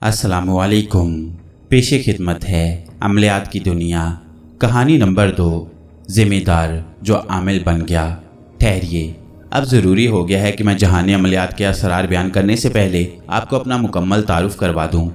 अस्सलामुअलैकुम। पेशे खिदमत है अमलियात की दुनिया। कहानी नंबर 2, ज़िम्मेदार जो आमिल बन गया। ठहरिए, अब ज़रूरी हो गया है कि मैं जहानी अमलियात के असरार बयान करने से पहले आपको अपना मुकम्मल तारुफ करवा दूं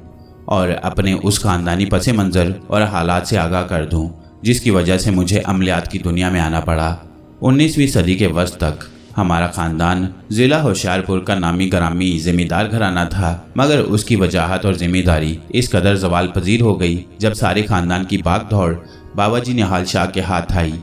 और अपने उस ख़ानदानी पस मंज़र और हालात से आगाह कर दूं जिसकी वजह से मुझे अमलियात की दुनिया में आना पड़ा। 19वीं सदी के वस्त तक हमारा ख़ानदान ज़िला होशियारपुर का नामी ग्रामी ज़िम्मेदार घराना था, मगर उसकी वजाहत और ज़िम्मेदारी इस कदर ज़वाल पजीर हो गई जब सारे ख़ानदान की भाग दौड़ बाबाजी निहाल शाह के हाथ आई।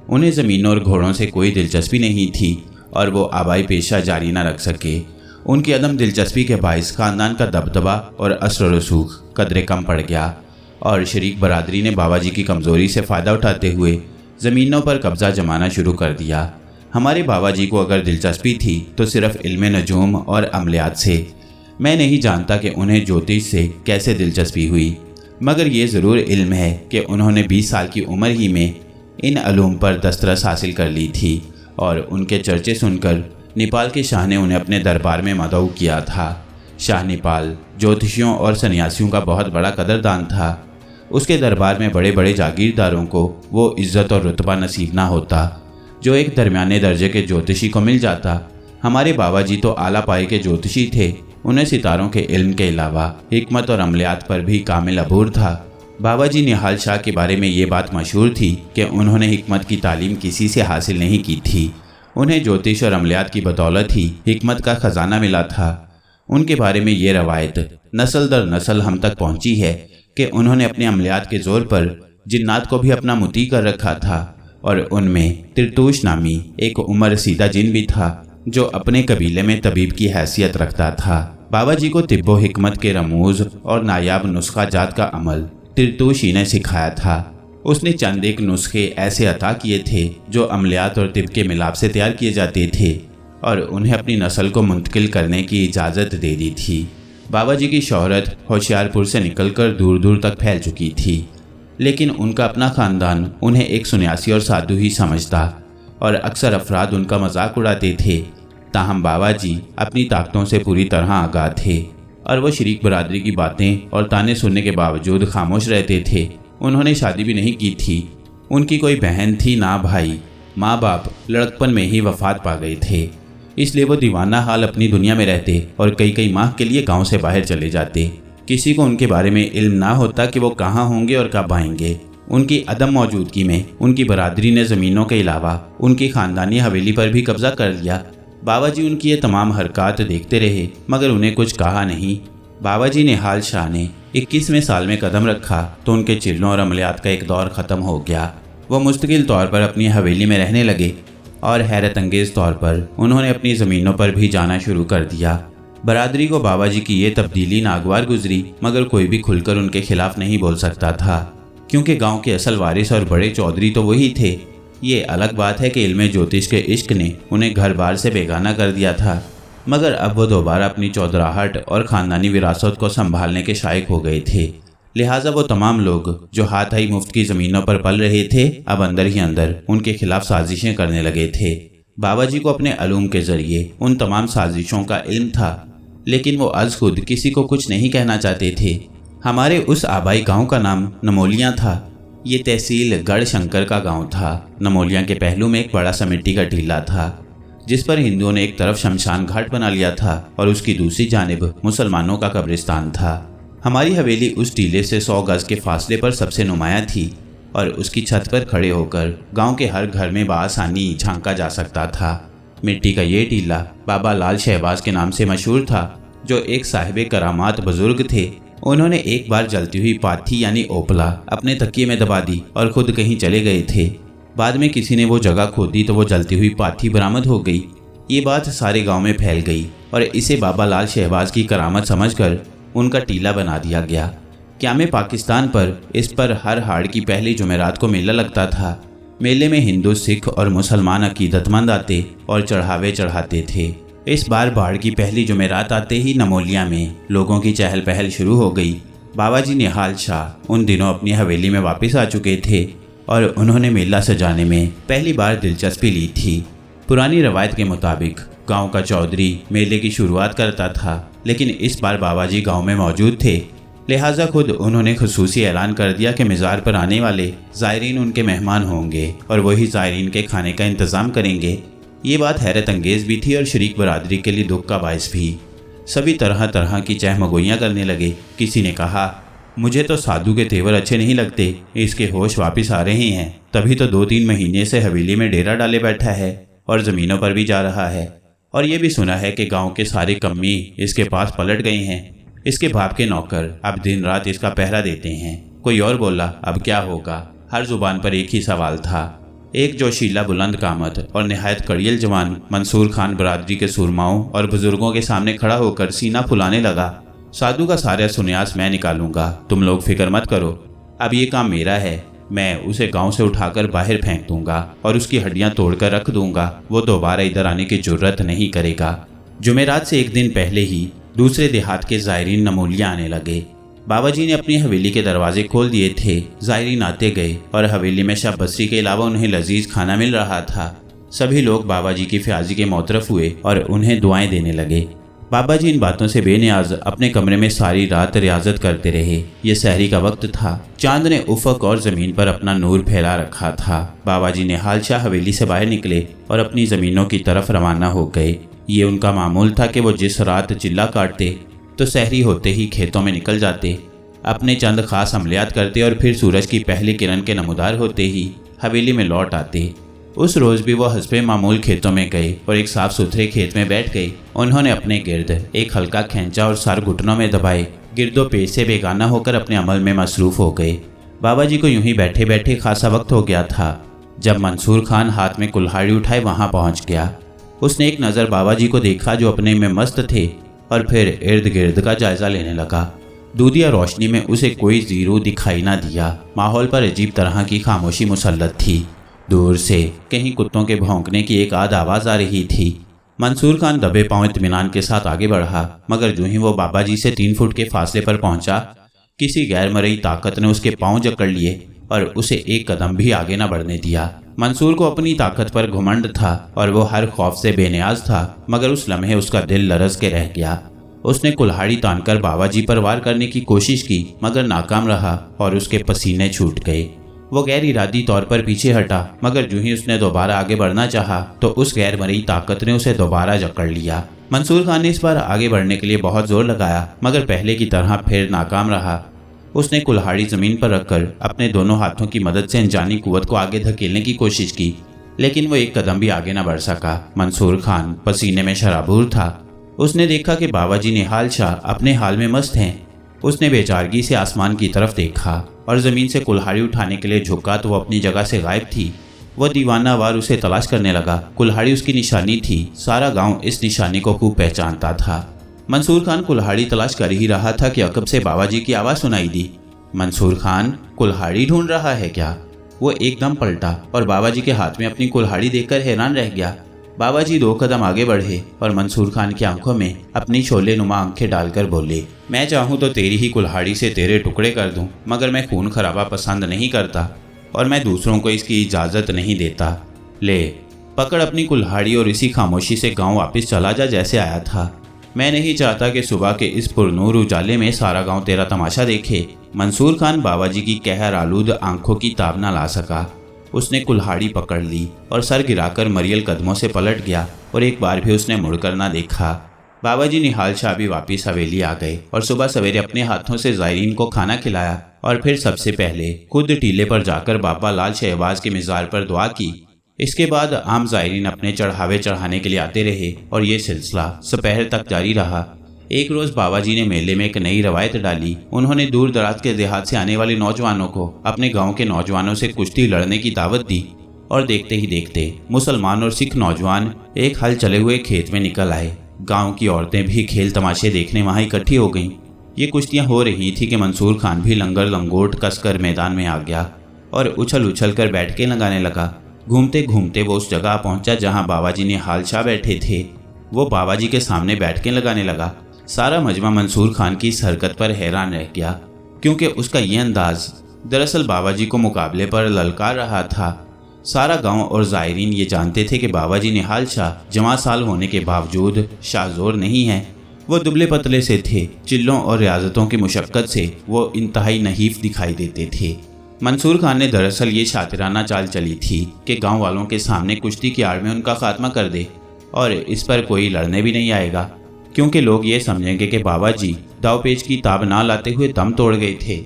उन्हें ज़मीनों और घोड़ों से कोई दिलचस्पी नहीं थी और वो आबाई पेशा जारी न रख सके। उनकी अदम दिलचस्पी के बायस ख़ानदान का दबदबा और असर रसूख कदरे कम पड़ गया और शरीक बरादरी ने बाबाजी की कमज़ोरी से फ़ायदा उठाते हुए ज़मीनों पर कब्ज़ा जमाना शुरू कर दिया। हमारे बाबाजी को अगर दिलचस्पी थी तो सिर्फ़ इल्म नजूम और अमलियात से। मैं नहीं जानता कि उन्हें ज्योतिष से कैसे दिलचस्पी हुई, मगर ये ज़रूर इल्म है कि उन्होंने 20 साल की उम्र ही में इन अलूम पर दस्तरस हासिल कर ली थी और उनके चर्चे सुनकर नेपाल के शाह ने उन्हें अपने दरबार में मदऊ किया था। शाह नेपाल ज्योतिषियों और सन्यासियों का बहुत बड़ा कदरदान था। उसके दरबार में बड़े बड़े जागीरदारों को वो इज़्ज़त और रुतबा नसीब ना होता जो एक दरमियाने दर्जे के ज्योतिषी को मिल जाता। हमारे बाबाजी तो आला पाए के ज्योतिषी थे। उन्हें सितारों के इल्म के अलावा हिकमत और अमलियात पर भी कामिल अबूर था। बाबाजी निहाल शाह के बारे में ये बात मशहूर थी कि उन्होंने हिकमत की तालीम किसी से हासिल नहीं की थी। उन्हें ज्योतिष और अमलियात की बदौलत ही हिकमत का ख़जाना मिला था। उनके बारे में ये रवायत नस्ल दर नस्ल हम तक पहुँची है कि उन्होंने अपने अमलियात के ज़ोर पर जिन्नात को भी अपना मुती कर रखा था और उनमें तिरतूश नामी एक उम्र रसीदा जिन भी था जो अपने कबीले में तबीब की हैसियत रखता था। बाबाजी को तिब्बो हिकमत के रमूज और नायाब नुस्खा जात का अमल तिरतूशी ने सिखाया था। उसने चंद एक नुस्खे ऐसे अता किए थे जो अमलियात और तिब के मिलाप से तैयार किए जाते थे और उन्हें अपनी नस्ल को मुंतकिल करने की इजाज़त दे दी थी। बाबाजी की शोहरत होशियारपुर से निकलकर दूर दूर तक फैल चुकी थी, लेकिन उनका अपना ख़ानदान उन्हें एक सन्यासी और साधु ही समझता और अक्सर अफराद उनका मजाक उड़ाते थे। ताहम बाबाजी अपनी ताकतों से पूरी तरह आगाह थे और वो शरीक बरादरी की बातें और ताने सुनने के बावजूद खामोश रहते थे। उन्होंने शादी भी नहीं की थी। उनकी कोई बहन थी ना भाई। माँ बाप लड़कपन में ही वफात पा गए थे, इसलिए वो दीवाना हाल अपनी दुनिया में रहते और कई कई माह के लिए गाँव से बाहर चले जाते। किसी को उनके बारे में इल्म ना होता कि वो कहाँ होंगे और कब आएंगे। उनकी अदम मौजूदगी में उनकी बरादरी ने ज़मीनों के अलावा उनकी ख़ानदानी हवेली पर भी कब्ज़ा कर लिया। बाबाजी उनकी ये तमाम हरकत देखते रहे मगर उन्हें कुछ कहा नहीं। बाबाजी निहाल शाह ने 21वें साल में कदम रखा तो उनके चिल्लों और अमलियात का एक दौर ख़त्म हो गया। वो मुस्तकिल तौर पर अपनी हवेली में रहने लगे और हैरत अंगेज़ तौर पर उन्होंने अपनी ज़मीनों पर भी जाना शुरू कर दिया। बरादरी को बाबाजी की ये तब्दीली नागवार गुजरी, मगर कोई भी खुलकर उनके खिलाफ नहीं बोल सकता था क्योंकि गांव के असल वारिस और बड़े चौधरी तो वही थे। ये अलग बात है कि इल्म ज्योतिष के इश्क ने उन्हें घर बार से बेगाना कर दिया था, मगर अब वो दोबारा अपनी चौधराहट और ख़ानदानी विरासत को संभालने के शायक हो गए थे। लिहाजा वो तमाम लोग जो हाथ आई मुफ्त की ज़मीनों पर पल रहे थे अब अंदर ही अंदर उनके खिलाफ साजिशें करने लगे थे। बाबाजी को अपने अलूम के ज़रिए उन तमाम साजिशों का इल्म था, लेकिन वो अज़ खुद किसी को कुछ नहीं कहना चाहते थे। हमारे उस आबाई गांव का नाम नमोलियाँ था। ये तहसील गढ़ शंकर का गांव था। नमोलियाँ के पहलू में एक बड़ा सा मिट्टी का टीला था जिस पर हिंदुओं ने एक तरफ शमशान घाट बना लिया था और उसकी दूसरी जानिब मुसलमानों का कब्रिस्तान था। हमारी हवेली उस टीले से 100 गज़ के फासले पर सबसे नुमाया थी और उसकी छत पर खड़े होकर गाँव के हर घर में बआसानी झांका जा सकता था। मिट्टी का ये टीला बाबा लाल शहबाज के नाम से मशहूर था, जो एक साहिब करामात बुजुर्ग थे। उन्होंने एक बार जलती हुई पाथी यानी ओपला अपने तकिए में दबा दी और खुद कहीं चले गए थे। बाद में किसी ने वो जगह खोदी तो वो जलती हुई पाथी बरामद हो गई। ये बात सारे गांव में फैल गई और इसे बाबा लाल शहबाज की करामत समझकर उनका टीला बना दिया गया। क़याम पाकिस्तान पर इस पर हर हाड़ की पहली जुमेरात को मेला लगता था। मेले में हिंदू, सिख और मुसलमान अकीदतमंद आते और चढ़ावे चढ़ाते थे। इस बार बाढ़ की पहली जुमेरात आते ही नमोलिया में लोगों की चहल पहल शुरू हो गई। बाबाजी निहाल शाह उन दिनों अपनी हवेली में वापस आ चुके थे और उन्होंने मेला सजाने में पहली बार दिलचस्पी ली थी। पुरानी रवायत के मुताबिक गांव का चौधरी मेले की शुरुआत करता था, लेकिन इस बार बाबाजी गांव में मौजूद थे लिहाजा खुद उन्होंने खुसूसी ऐलान कर दिया कि मज़ार पर आने वाले ज़ायरीन उनके मेहमान होंगे और वही ज़ायरीन के खाने का इंतज़ाम करेंगे। ये बात हैरत अंगेज़ भी थी और शरीक बरादरी के लिए दुख का बायस भी। सभी तरह तरह की चहमगोइयाँ करने लगे। किसी ने कहा, मुझे तो साधु के तेवर अच्छे नहीं लगते, इसके होश वापस आ रहे हैं, तभी तो 2-3 महीने से हवेली में डेरा डाले बैठा है और ज़मीनों पर भी जा रहा है। और ये भी सुना है कि गांव के सारे कम्मी इसके पास पलट गए हैं। इसके बाप के नौकर अब दिन रात इसका पहरा देते हैं। कोई और बोला, अब क्या होगा। हर जुबान पर एक ही सवाल था। एक जोशीला बुलंद कामत और निहायत कड़ियल जवान मंसूर खान बरादरी के सुरमाओं और बुजुर्गों के सामने खड़ा होकर सीना फुलाने लगा। साधु का सारा सुन्यास मैं निकालूंगा, तुम लोग फिक्र मत करो। अब ये काम मेरा है। मैं उसे गांव से उठाकर बाहर फेंक दूंगा और उसकी हड्डियां तोड़कर रख दूंगा। वो दोबारा इधर आने की जुर्रत नहीं करेगा। जुमेरात से एक दिन पहले ही दूसरे देहात के ज़ायरीन नमूलियाँ आने लगे। बाबा जी ने अपनी हवेली के दरवाजे खोल दिए थे। ज़ायरीन आते गए और हवेली में शब बसरी के अलावा उन्हें लजीज खाना मिल रहा था। सभी लोग बाबा जी की फ्याजी के मोतरफ हुए और उन्हें दुआएं देने लगे। बाबा जी इन बातों से बेनियाज अपने कमरे में सारी रात रियाजत करते रहे। ये सहरी का वक्त था। चांद ने उफक और ज़मीन पर अपना नूर फैला रखा था। बाबा जी ने हालशाह हवेली से बाहर निकले और अपनी ज़मीनों की तरफ रवाना हो गए। ये उनका मामूल था कि वो जिस रात चिल्ला काटते तो सहरी होते ही खेतों में निकल जाते, अपने चंद खास अमलियात करते और फिर सूरज की पहली किरण के नमूदार होते ही हवेली में लौट आते। उस रोज़ भी वो हस्बे मामूल खेतों में गए और एक साफ सुथरे खेत में बैठ गए। उन्होंने अपने गिर्द एक हल्का खींचा और सर घुटनों में दबाए गिरदो पेश से बेगाना होकर अपने अमल में मसरूफ़ हो गए। बाबा जी को यूं ही बैठे बैठे खासा वक्त हो गया था जब मंसूर खान हाथ में कुल्हाड़ी उठाए वहाँ पहुँच गया। उसने एक नज़र बाबा जी को देखा जो अपने में मस्त थे और फिर इर्द गिर्द का जायजा लेने लगा। दूधिया रोशनी में उसे कोई जीरो दिखाई ना दिया। माहौल पर अजीब तरह की खामोशी मुसल्लत थी। दूर से कहीं कुत्तों के भौंकने की एक आध आवाज़ आ रही थी। मंसूर खान दबे पांव इत्मीनान के साथ आगे बढ़ा, मगर जो ही वो बाबा जी से 3 फुट के फासले पर पहुंचा, किसी गैर मरई ताकत ने उसके पांव जकड़ लिए और उसे एक कदम भी आगे न बढ़ने दिया। मंसूर को अपनी ताकत पर घुमंड था और वो हर खौफ से बेनियाज था, मगर उस लम्हे उसका दिल लरज के रह गया। उसने कुल्हाड़ी तानकर बाबा जी पर वार करने की कोशिश की, मगर नाकाम रहा और उसके पसीने छूट गए। वो गैर इरादी तौर पर पीछे हटा, मगर जो ही उसने दोबारा आगे बढ़ना चाहा तो उस गैर मरई ताकत ने उसे दोबारा जकड़ लिया। मंसूर खान ने इस बार आगे बढ़ने के लिए बहुत जोर लगाया, मगर पहले की तरह फिर नाकाम रहा। उसने कुल्हाड़ी जमीन पर रखकर अपने दोनों हाथों की मदद से अनजानी कुव्वत को आगे धकेलने की कोशिश की, लेकिन वो एक कदम भी आगे न बढ़ सका। मंसूर खान पसीने में शराबूर था। उसने देखा कि बाबा जी निहाल शाह अपने हाल में मस्त हैं। उसने बेचारगी से आसमान की तरफ देखा और ज़मीन से कुल्हाड़ी उठाने के लिए झुका तो वो अपनी जगह से गायब थी। वह दीवानावार उसे तलाश करने लगा। कुल्हाड़ी उसकी निशानी थी। सारा गांव इस निशानी को खूब पहचानता था। मंसूर खान कुल्हाड़ी तलाश कर ही रहा था कि अकब से बाबा जी की आवाज़ सुनाई दी। मंसूर खान कुल्हाड़ी ढूंढ रहा है क्या? वो एकदम पलटा और बाबा जी के हाथ में अपनी कुल्हाड़ी देखकर हैरान रह गया। बाबा जी 2 कदम आगे बढ़े और मंसूर खान की आंखों में अपनी शोले नुमा आंखें डालकर बोले, मैं चाहूँ तो तेरी ही कुल्हाड़ी से तेरे टुकड़े कर दूँ, मगर मैं खून खराबा पसंद नहीं करता और मैं दूसरों को इसकी इजाज़त नहीं देता। ले पकड़ अपनी कुल्हाड़ी और इसी खामोशी से गांव वापस चला जा जैसे आया था। मैं नहीं चाहता कि सुबह के इस पुरनूर उजाले में सारा गांव तेरा तमाशा देखे। मंसूर खान बाबा जी की कहर आलूद आंखों की ताब न ला सका। उसने कुल्हाड़ी पकड़ ली और सर गिराकर मरियल कदमों से पलट गया और एक बार भी उसने मुड़कर ना देखा। बाबा जी निहाल शाह भी वापिस हवेली आ गए और सुबह सवेरे अपने हाथों से ज़ायरीन को खाना खिलाया और फिर सबसे पहले खुद टीले पर जाकर बाबा लाल शहबाज के मिज़ार पर दुआ की। इसके बाद आम ज़ायरीन अपने चढ़ावे चढ़ाने के लिए आते रहे और ये सिलसिला दोपहर तक जारी रहा। एक रोज़ बाबा जी ने मेले में एक नई रवायत डाली। उन्होंने दूर दराज के देहात से आने वाले नौजवानों को अपने गांव के नौजवानों से कुश्ती लड़ने की दावत दी और देखते ही देखते मुसलमान और सिख नौजवान एक हल चले हुए खेत में निकल आए। गांव की औरतें भी खेल तमाशे देखने वहां इकट्ठी हो गईं। ये कुश्तियां हो रही थी कि मंसूर खान भी लंगर लंगोट कसकर मैदान में आ गया और उछल उछल कर बैठकें लगाने लगा। घूमते घूमते वो उस जगह पहुंचा जहां बाबा जी निहाल शाह बैठे थे। वो बाबा जी के सामने बैठकें लगाने लगा। सारा मजमा मंसूर खान की इस हरकत पर हैरान रह गया, क्योंकि उसका ये अंदाज दरअसल बाबा जी को मुकाबले पर ललकार रहा था। सारा गांव और ज़ायरीन ये जानते थे कि बाबा जी निहाल शाह जवां साल होने के बावजूद शाहजोर नहीं है वो दुबले पतले से थे। चिल्लों और रियाजतों की मुशक्कत से वो इंतहाई नहीफ दिखाई देते थे। मंसूर खान ने दरअसल ये शातिराना चाल चली थी कि गांव वालों के सामने कुश्ती की आड़ में उनका खात्मा कर दे और इस पर कोई लड़ने भी नहीं आएगा, क्योंकि लोग ये समझेंगे कि बाबा जी दाव पेच की ताब ना लाते हुए दम तोड़ गए थे।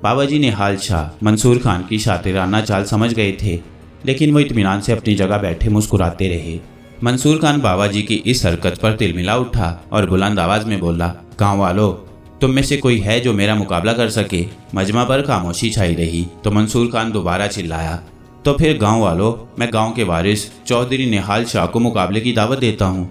बाबा जी निहाल शाह मंसूर खान की शातिराना चाल समझ गए थे, लेकिन वो इत्मीनान से अपनी जगह बैठे मुस्कुराते रहे। मंसूर खान बाबा जी की इस हरकत पर तिलमिला उठा और बुलंद आवाज में बोला, गाँव वालों, तुम में से कोई है जो मेरा मुकाबला कर सके? मजमा पर खामोशी छाई रही तो मंसूर खान दोबारा चिल्लाया, तो फिर गांव वालों, मैं गांव के वारिस चौधरी निहाल शाह को मुकाबले की दावत देता हूं।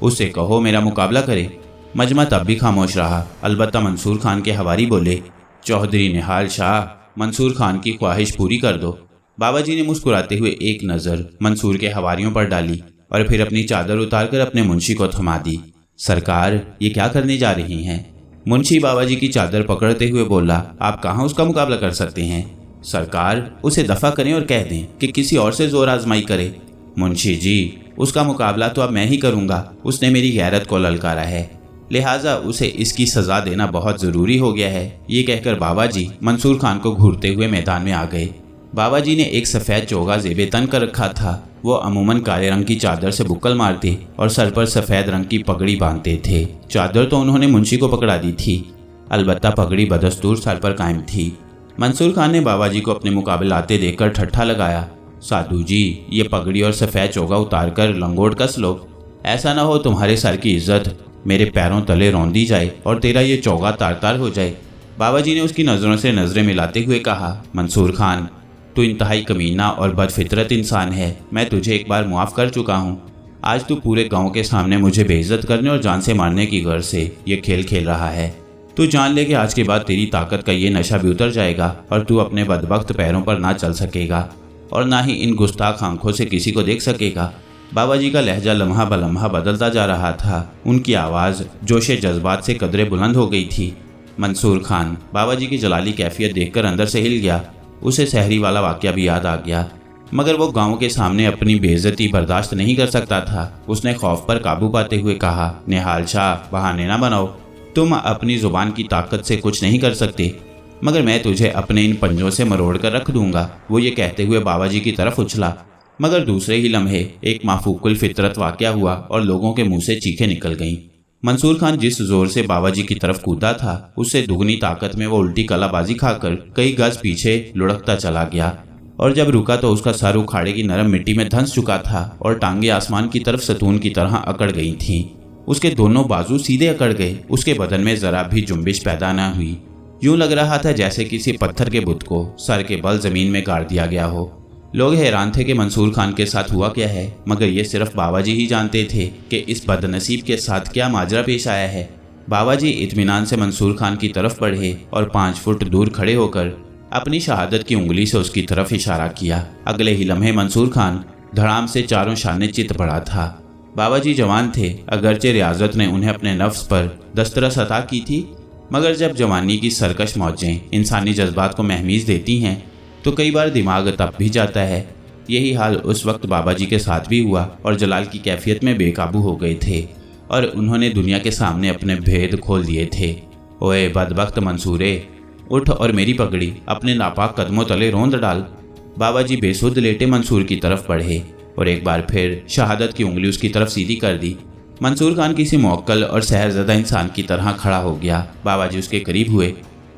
उससे कहो मेरा मुकाबला करे। मजमा तब भी खामोश रहा। अलबत्ता मंसूर खान के हवारी बोले, चौधरी निहाल शाह, मंसूर खान की ख्वाहिश पूरी कर दो। बाबा जी ने मुस्कुराते हुए एक नज़र मंसूर के हवारियों पर डाली और फिर अपनी चादर उतारकर अपने मुंशी को थमा दी। सरकार, ये क्या करने जा रही हैं? मुंशी बाबा जी की चादर पकड़ते हुए बोला, आप कहाँ उसका मुकाबला कर सकते हैं? सरकार, उसे दफा करें और कह दें कि किसी और से जोर आजमाई करे। मुंशी जी, उसका मुकाबला तो अब मैं ही करूंगा। उसने मेरी गैरत को ललकारा है, लिहाजा उसे इसकी सजा देना बहुत ज़रूरी हो गया है। ये कहकर बाबा जी मंसूर खान को घूरते हुए मैदान में आ गए। बाबा जी ने एक सफ़ेद चोगा ज़ेबे तन कर रखा था। वो अमूमन काले रंग की चादर से बुक्कल मारते और सर पर सफ़ेद रंग की पगड़ी बांधते थे। चादर तो उन्होंने मुंशी को पकड़ा दी थी, अलबत्ता पगड़ी बदस्तूर सर पर कायम थी। मंसूर खान ने बाबा जी को अपने मुकाबले आते देखकर ठट्ठा लगाया, साधु जी, ये पगड़ी और सफ़ेद चोगा उतार कर लंगोट कस लो। ऐसा ना हो तुम्हारे सर की इज्जत मेरे पैरों तले रौंदी जाए और तेरा ये चोगा तार तार हो जाए। बाबा जी ने उसकी नज़रों से नज़रें मिलाते हुए कहा, मंसूर खान, तू इंतहाई कमीना और बदफितरत इंसान है। मैं तुझे एक बार मुआफ़ कर चुका हूँ। आज तू पूरे गांव के सामने मुझे बेइज्जत करने और जान से मारने की गर्ज से ये खेल खेल रहा है। तू जान ले कि आज के बाद तेरी ताकत का ये नशा भी उतर जाएगा और तू अपने बदबख्त पैरों पर ना चल सकेगा और ना ही इन गुस्ताख आंखों से किसी को देख सकेगा। बाबा जी का लहजा लम्हा ब लम्हा बदलता जा रहा था। उनकी आवाज़ जोशे जज्बात से कदरे बुलंद हो गई थी। मंसूर खान बाबा जी की जलाली कैफियत देखकर अंदर से हिल गया। उसे सहरी वाला वाक़या भी याद आ गया, मगर वो गांव के सामने अपनी बेइज्जती बर्दाश्त नहीं कर सकता था। उसने खौफ पर काबू पाते हुए कहा, निहाल शाह, बहाने ना बनाओ। तुम अपनी ज़ुबान की ताकत से कुछ नहीं कर सकते, मगर मैं तुझे अपने इन पंजों से मरोड़ कर रख दूंगा। वो ये कहते हुए बाबा जी की तरफ उछला, मगर दूसरे ही लम्हे एक माफूकुल फितरत वाक़या हुआ और लोगों के मुंह से चीखें निकल गईं। मंसूर खान जिस जोर से बाबा जी की तरफ कूदा था, उससे दुगनी ताकत में वो उल्टी कलाबाजी खाकर कई गज पीछे लुढ़कता चला गया और जब रुका तो उसका सर उखाड़े की नरम मिट्टी में धंस चुका था और टांगे आसमान की तरफ सतून की तरह अकड़ गई थीं। उसके दोनों बाजू सीधे अकड़ गए। उसके बदन में जरा भी जुम्बिश पैदा न हुई। यूं लग रहा था जैसे किसी पत्थर के बुत को सर के बल जमीन में गाड़ दिया गया हो। लोग हैरान थे कि मंसूर खान के साथ हुआ क्या है, मगर ये सिर्फ बाबा जी ही जानते थे कि इस बदनसीब के साथ क्या माजरा पेश आया है। बाबा जी इत्मीनान से मंसूर खान की तरफ बढ़े और 5 फुट दूर खड़े होकर अपनी शहादत की उंगली से उसकी तरफ इशारा किया। अगले ही लम्हे मंसूर खान धड़ाम से चारों शाने चित पड़ा था। बाबा जी जवान थे, अगरचे रियाजत ने उन्हें अपने नफ्स पर दस्तरस अता की थी, मगर जब जवानी की सरकश मौजें इंसानी जज्बात को महमीज देती हैं तो कई बार दिमाग तप भी जाता है। यही हाल उस वक्त बाबा जी के साथ भी हुआ और जलाल की कैफियत में बेकाबू हो गए थे और उन्होंने दुनिया के सामने अपने भेद खोल दिए थे। ओए बदबख्त मंसूरे, उठ और मेरी पगड़ी अपने नापाक कदमों तले रोंद डाल। बाबा जी बेसुध लेटे मंसूर की तरफ बढ़े और एक बार फिर शहादत की उंगली उसकी तरफ सीधी कर दी। मंसूर खान किसी मौक्कल और सहरज़दा इंसान की तरह खड़ा हो गया। बाबा जी उसके करीब हुए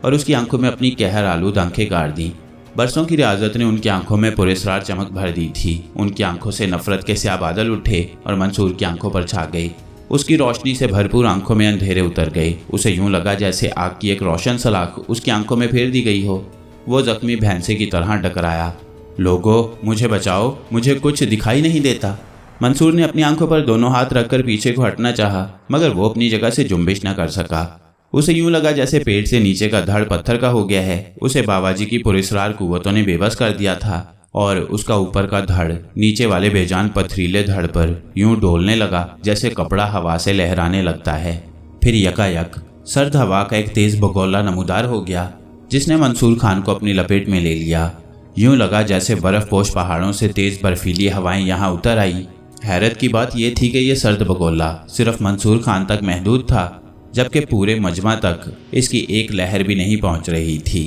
और उसकी आंखों में अपनी कहर आलूद आंखें गाड़ दी। बरसों की रियाजत ने उनकी आंखों में पुरस्कार चमक भर दी थी। उनकी आंखों से नफरत के स्याह बादल उठे और मंसूर की आंखों पर छा गए। उसकी रोशनी से भरपूर आंखों में अंधेरे उतर गए। उसे यूं लगा जैसे आग की एक रोशन सलाख उसकी आंखों में फेर दी गई हो। वो जख्मी भैंसे की तरह डकराया, लोगों मुझे बचाओ, मुझे कुछ दिखाई नहीं देता। मंसूर ने अपनी आंखों पर दोनों हाथ रखकर पीछे को हटना चाहा, मगर वो अपनी जगह से जुम्बिश न कर सका। उसे यूं लगा जैसे पेट से नीचे का धड़ पत्थर का हो गया है। उसे बाबा जी की पुरस्कार कुव्वतों ने बेबस कर दिया था और उसका ऊपर का धड़ नीचे वाले बेजान पथरीले धड़ पर यूं डोलने लगा जैसे कपड़ा हवा से लहराने लगता है। फिर यकायक सर्द हवा का एक तेज बगौला नमूदार हो गया, जिसने मंसूर खान को अपनी लपेट में ले लिया। यूं लगा जैसे बर्फपोश पहाड़ों से तेज बर्फीली हवाएं यहाँ उतर आई। हैरत की बात यह थी कि यह सर्द बगौला सिर्फ मंसूर खान तक महदूद था। जबकि पूरे मजमा तक इसकी एक लहर भी नहीं पहुंच रही थी।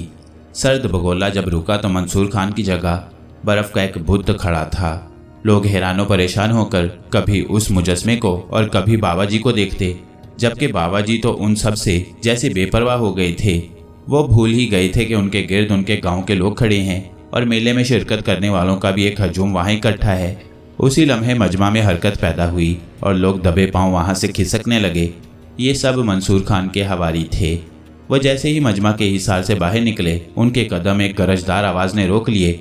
सर्द बगोला जब रुका तो मंसूर खान की जगह बर्फ का एक बुत खड़ा था। लोग हैरानो परेशान होकर कभी उस मुजस्मे को और कभी बाबा जी को देखते, जबकि बाबा जी तो उन सब से जैसे बेपरवाह हो गए थे। वो भूल ही गए थे कि उनके गिर्द उनके गांव के लोग खड़े हैं और मेले में शिरकत करने वालों का भी एक हजूम वहाँ इकट्ठा है। उसी लम्हे मजमा में हरकत पैदा हुई और लोग दबे पांव वहाँ से खिसकने लगे। ये सब मंसूर खान के हवारी थे। वह जैसे ही मजमा के हिसार से बाहर निकले, उनके कदम एक गरजदार आवाज़ ने रोक लिए।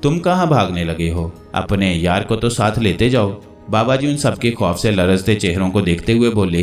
तुम कहाँ भागने लगे हो? अपने यार को तो साथ लेते जाओ। बाबा जी उन सबके खौफ से लरजते चेहरों को देखते हुए बोले,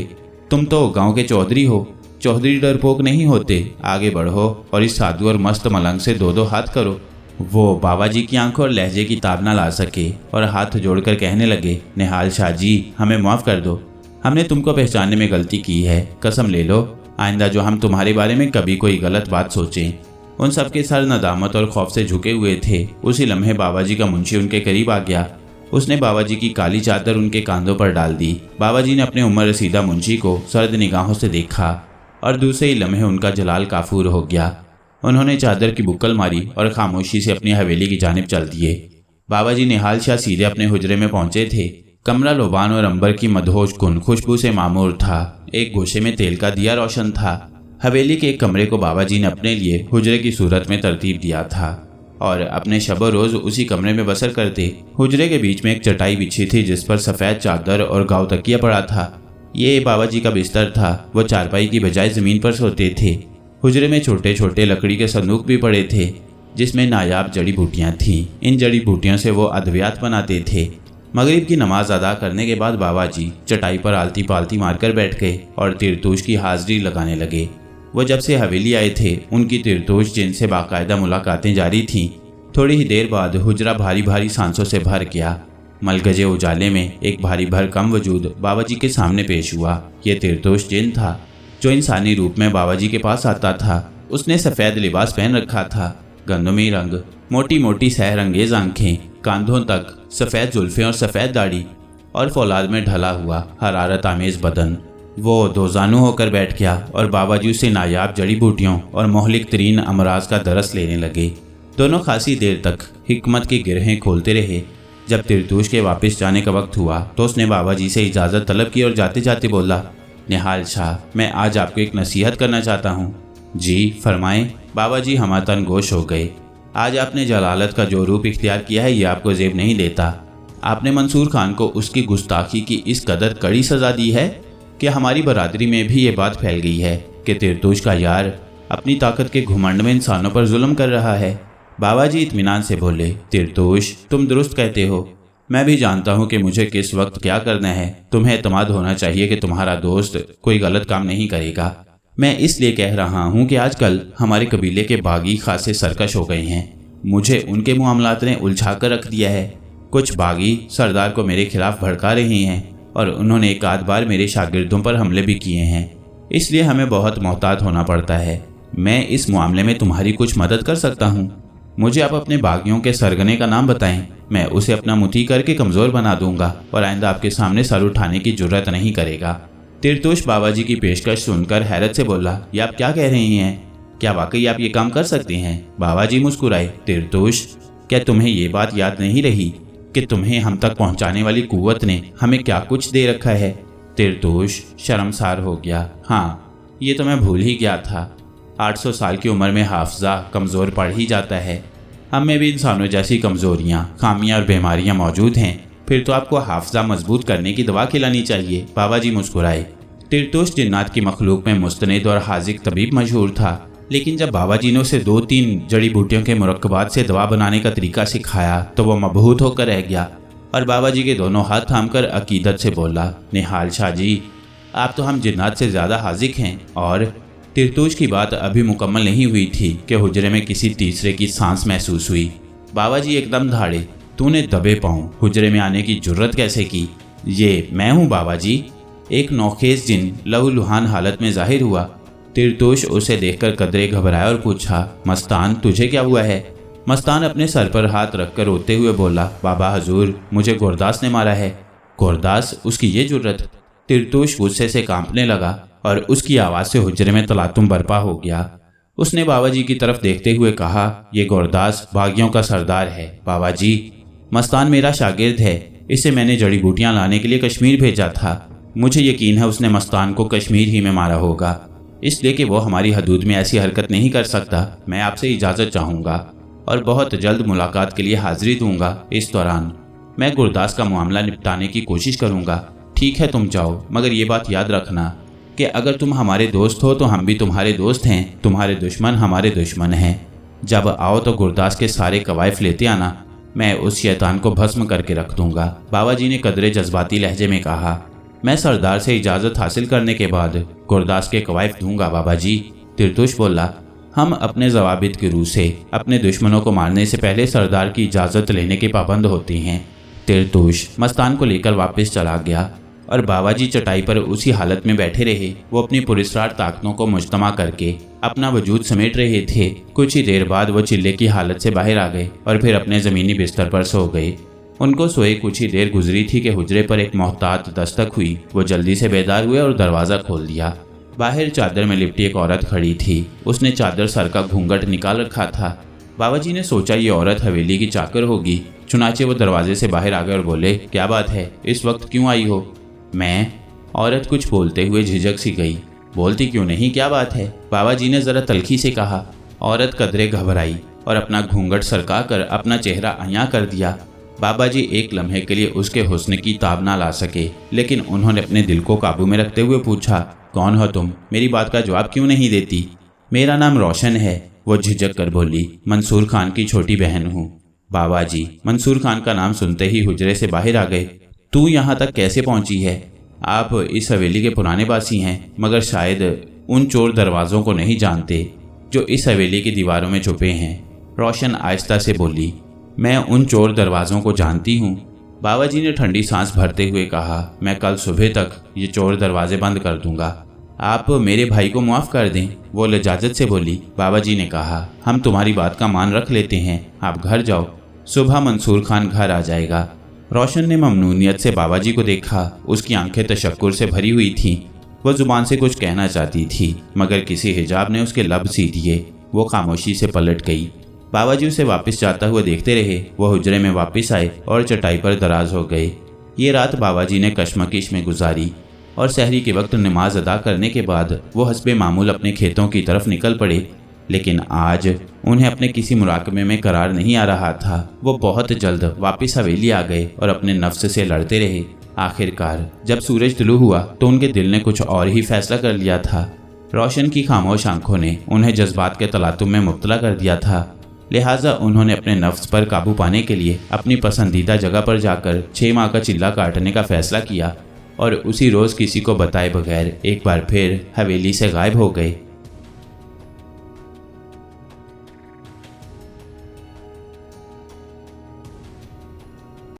तुम तो गांव के चौधरी हो, चौधरी डरपोक नहीं होते। आगे बढ़ो और इस साधु और मस्त मलंग से दो दो हाथ करो। वो बाबा जी की आंखों और लहजे की ताब न ला सके और हाथ जोड़कर कहने लगे, निहाल शाह जी, हमें माफ़ कर दो। हमने तुमको पहचानने में गलती की है। कसम ले लो, आइंदा जो हम तुम्हारे बारे में कभी कोई गलत बात सोचें। उन सबके सर नदामत और खौफ से झुके हुए थे। उसी लम्हे बाबा जी का मुंशी उनके करीब आ गया। उसने बाबा जी की काली चादर उनके कांधों पर डाल दी। बाबा जी ने अपने उम्र रसीदा मुंशी को सर्द निगाहों से देखा और दूसरे ही लम्हे उनका जलाल काफूर हो गया। उन्होंने चादर की बुक्कल मारी और खामोशी से अपनी हवेली की जानिब चल दिए। बाबा जी निहाल शाह सीधे अपने हुजरे में पहुंचे थे। कमरा लोबान और अंबर की मदहोश कुन खुशबू से मामूर था। एक गोशे में तेल का दिया रोशन था। हवेली के एक कमरे को बाबा जी ने अपने लिए हुजरे की सूरत में तरतीब दिया था और अपने शब रोज़ उसी कमरे में बसर करते। हुजरे के बीच में एक चटाई बिछी थी जिस पर सफ़ेद चादर और गाव तकिया पड़ा था। ये बाबा जी का बिस्तर था। वो चारपाई की बजाय ज़मीन पर सोते थे। हुजरे में छोटे छोटे लकड़ी के संदूक भी पड़े थे जिसमें नायाब जड़ी बूटियाँ थीं। इन जड़ी बूटियों से वो अद्वियात बनाते थे। मगरिब की नमाज अदा करने के बाद बाबा जी चटाई पर आलती पालती मारकर बैठ गए और तिरतूश की हाजिरी लगाने लगे। वो जब से हवेली आए थे उनकी तिरतूश जिनसे बाकायदा मुलाकातें जारी थीं। थोड़ी ही देर बाद हुजरा भारी भारी सांसों से भर गया। मलगजे उजाले में एक भारी भरकम वजूद बाबा जी के सामने पेश हुआ। ये तिरतूश जिन था जो इंसानी रूप में बाबा जी के पास आता था। उसने सफ़ेद लिबास पहन रखा था, गंदमी रंग, मोटी मोटी सहरंगेज आंखें, कांधों तक सफ़ेद जुल्फ़ें और सफ़ेद दाढ़ी और फौलाद में ढला हुआ हरारत आमेज़ बदन। वो दोजानू होकर बैठ गया और बाबा जी उससे नायाब जड़ी बूटियों और मोहलिक तरीन अमराज का दरस लेने लगे। दोनों खासी देर तक हिकमत की गिरहें खोलते रहे। जब तिरतूश के वापस जाने का वक्त हुआ तो उसने बाबा जी से इजाज़त तलब की और जाते जाते बोला, निहाल शाह, मैं आज आपको एक नसीहत करना चाहता हूँ। जी फरमाएं। बाबा जी हमातन गोश हो गए। आज आपने जलालत का जो रूप इख्तियार किया है ये आपको जेब नहीं देता। आपने मंसूर खान को उसकी गुस्ताखी की इस कदर कड़ी सज़ा दी है कि हमारी बरादरी में भी ये बात फैल गई है कि तिरतूश का यार अपनी ताकत के घुमंड में इंसानों पर जुल्म कर रहा है। बाबा जी इत्मीनान से बोले, तिरतूश, तुम दुरुस्त कहते हो। मैं भी जानता हूँ कि मुझे किस वक्त क्या करना है। तुम्हें एतमाद होना चाहिए कि तुम्हारा दोस्त कोई गलत काम नहीं करेगा। मैं इसलिए कह रहा हूँ कि आजकल हमारे कबीले के बागी खासे सरकश हो गए हैं। मुझे उनके मामलात ने उलझा कर रख दिया है। कुछ बागी सरदार को मेरे खिलाफ भड़का रहे हैं और उन्होंने एक आध बार मेरे शागिर्दों पर हमले भी किए हैं। इसलिए हमें बहुत मोहतात होना पड़ता है। मैं इस मामले में तुम्हारी कुछ मदद कर सकता हूँ। मुझे आप अपने बागियों के सरगने का नाम बताएं। मैं उसे अपना मुती करके कमज़ोर बना दूंगा और आइंदा आपके सामने सर उठाने की जुर्रत नहीं करेगा। तिरतूश बाबा जी की पेशकश सुनकर हैरत से बोला, ये आप क्या कह रहे हैं? क्या वाकई आप ये काम कर सकते हैं? बाबा जी मुस्कुराए। तिरतूश, क्या तुम्हें ये बात याद नहीं रही कि तुम्हें हम तक पहुंचाने वाली कुव्वत ने हमें क्या कुछ दे रखा है? तिरतूश शर्मसार हो गया। हाँ, ये तो मैं भूल ही गया था। 800 साल की उम्र में हाफजा कमज़ोर पड़ ही जाता है। हम में भी इंसानों जैसी कमज़ोरियाँ, खामियाँ और बीमारियाँ मौजूद हैं। फिर तो आपको हाफजा मजबूत करने की दवा खिलानी चाहिए। बाबा जी मुस्कुराए। तिरतूश जिन्नात की मखलूक में मुस्तनद और हाजिक तबीब मशहूर था, लेकिन जब बाबा जी ने उसे 2-3 जड़ी बूटियों के मुरक्कबात से दवा बनाने का तरीका सिखाया तो वह मबहूत होकर रह गया और बाबा जी के दोनों हाथ थामकर अकीदत से बोला, निहाल शाह जी, आप तो हम जिन्नात से ज़्यादा हाजिक हैं। और तिरतूश की बात अभी मुकम्मल नहीं हुई थी कि हुजरे में किसी तीसरे की सांस महसूस हुई। बाबा जी एकदम धाड़े, तूने दबे पाँव हुजरे में आने की जुर्रत कैसे की? ये मैं हूँ बाबा जी। एक नौखेज जिन लहूलुहान हालत में जाहिर हुआ। तिरतूश उसे देखकर कदरे घबराया और पूछा, मस्तान, तुझे क्या हुआ है? मस्तान अपने सर पर हाथ रखकर रोते हुए बोला, बाबा हजूर, मुझे गुरदास ने मारा है। गुरदास, उसकी ये जुर्रत? तिरतूश गुस्से से कांपने लगा और उसकी आवाज़ से हुजरे में तलातुम बर्पा हो गया। उसने बाबा जी की तरफ देखते हुए कहा, ये गुरदास बागियों का सरदार है बाबा जी। मस्तान मेरा शागिर्द है, इसे मैंने जड़ी बूटियाँ लाने के लिए कश्मीर भेजा था। मुझे यकीन है उसने मस्तान को कश्मीर ही में मारा होगा, इसलिए कि वो हमारी हदूद में ऐसी हरकत नहीं कर सकता। मैं आपसे इजाज़त चाहूँगा और बहुत जल्द मुलाकात के लिए हाजिरी दूंगा। इस दौरान मैं गुरदास का मामला निपटाने की कोशिश करूँगा। ठीक है, तुम जाओ, मगर ये बात याद रखना कि अगर तुम हमारे दोस्त हो तो हम भी तुम्हारे दोस्त हैं, तुम्हारे दुश्मन हमारे दुश्मन हैं। जब आओ तो गुरदास के सारे कवायफ लेते आना, मैं उस शैतान को भस्म करके रख दूंगा। बाबा जी ने कदरे जज्बाती लहजे में कहा, मैं सरदार से इजाज़त हासिल करने के बाद गुरदास के कवायफ दूंगा बाबा जी। तिरतुश बोला, हम अपने ज़वाबित की रूह से अपने दुश्मनों को मारने से पहले सरदार की इजाज़त लेने के पाबंद होते हैं। तिरतुश मस्तान को लेकर वापस चला गया और बाबा जी चटाई पर उसी हालत में बैठे रहे। वो अपनी पुरस्कार ताकतों को मुजतमा करके अपना वजूद समेट रहे थे। कुछ ही देर बाद वो चिल्ले की हालत से बाहर आ गए और फिर अपने ज़मीनी बिस्तर पर सो गए। उनको सोए कुछ ही देर गुजरी थी कि हुजरे पर एक मोहतात दस्तक हुई। वो जल्दी से बेदार हुए और दरवाज़ा खोल दिया। बाहर चादर में लिपटी एक औरत खड़ी थी। उसने चादर सर का घूंघट निकाल रखा था। बाबा जी ने सोचा ये औरत हवेली की चाकर होगी, चुनाचे वो दरवाजे से बाहर आ गए और बोले, क्या बात है, इस वक्त क्यों आई हो? मैं, औरत कुछ बोलते हुए झिझक सी गई। बोलती क्यों नहीं, क्या बात है? बाबा जी ने ज़रा तल्खी से कहा। औरत कदरे घबराई और अपना घूंघट सरका कर अपना चेहरा अयां कर दिया। बाबा जी एक लम्हे के लिए उसके हुस्न की ताब ना ला सके, लेकिन उन्होंने अपने दिल को काबू में रखते हुए पूछा, कौन हो तुम? मेरी बात का जवाब क्यों नहीं देती? मेरा नाम रोशन है, वो झिझक कर बोली। मंसूर खान की छोटी बहन हूँ। बाबा जी मंसूर खान का नाम सुनते ही हुजरे से बाहर आ गए। तू यहाँ तक कैसे पहुँची है? आप इस हवेली के पुराने बासी हैं, मगर शायद उन चोर दरवाज़ों को नहीं जानते जो इस हवेली की दीवारों में छुपे हैं। रोशन आहिस्ता से बोली, मैं उन चोर दरवाज़ों को जानती हूँ। बाबा जी ने ठंडी सांस भरते हुए कहा, मैं कल सुबह तक ये चोर दरवाजे बंद कर दूंगा। आप मेरे भाई को माफ़ कर दें, वो लजाजत से बोली। बाबा जी ने कहा, हम तुम्हारी बात का मान रख लेते हैं, आप घर जाओ, सुबह मंसूर खान घर आ जाएगा। रोशन ने ममनूनियत से बाबा जी को देखा। उसकी आंखें तशक्कुर से भरी हुई थीं। वह जुबान से कुछ कहना चाहती थी, मगर किसी हिजाब ने उसके लब सी दिए। वो खामोशी से पलट गई। बाबा जी उसे वापस जाता हुआ देखते रहे। वह हुजरे में वापस आए और चटाई पर दराज हो गए। ये रात बाबा जी ने कशमकश में गुजारी और सहरी के वक्त नमाज अदा करने के बाद वो हस्बे मामूल अपने खेतों की तरफ निकल पड़े। लेकिन आज उन्हें अपने किसी मुराकबे में करार नहीं आ रहा था। वो बहुत जल्द वापस हवेली आ गए और अपने नफ्स से लड़ते रहे। आखिरकार जब सूरज तुलू हुआ तो उनके दिल ने कुछ और ही फैसला कर लिया था। रोशन की खामोश आंखों ने उन्हें जज्बात के तलातुम में मुब्तला कर दिया था। लिहाजा उन्होंने अपने नफ्स पर काबू पाने के लिए अपनी पसंदीदा जगह पर जाकर 6 माह का चिल्ला काटने का फैसला किया और उसी रोज़ किसी को बताए बगैर एक बार फिर हवेली से गायब हो गए।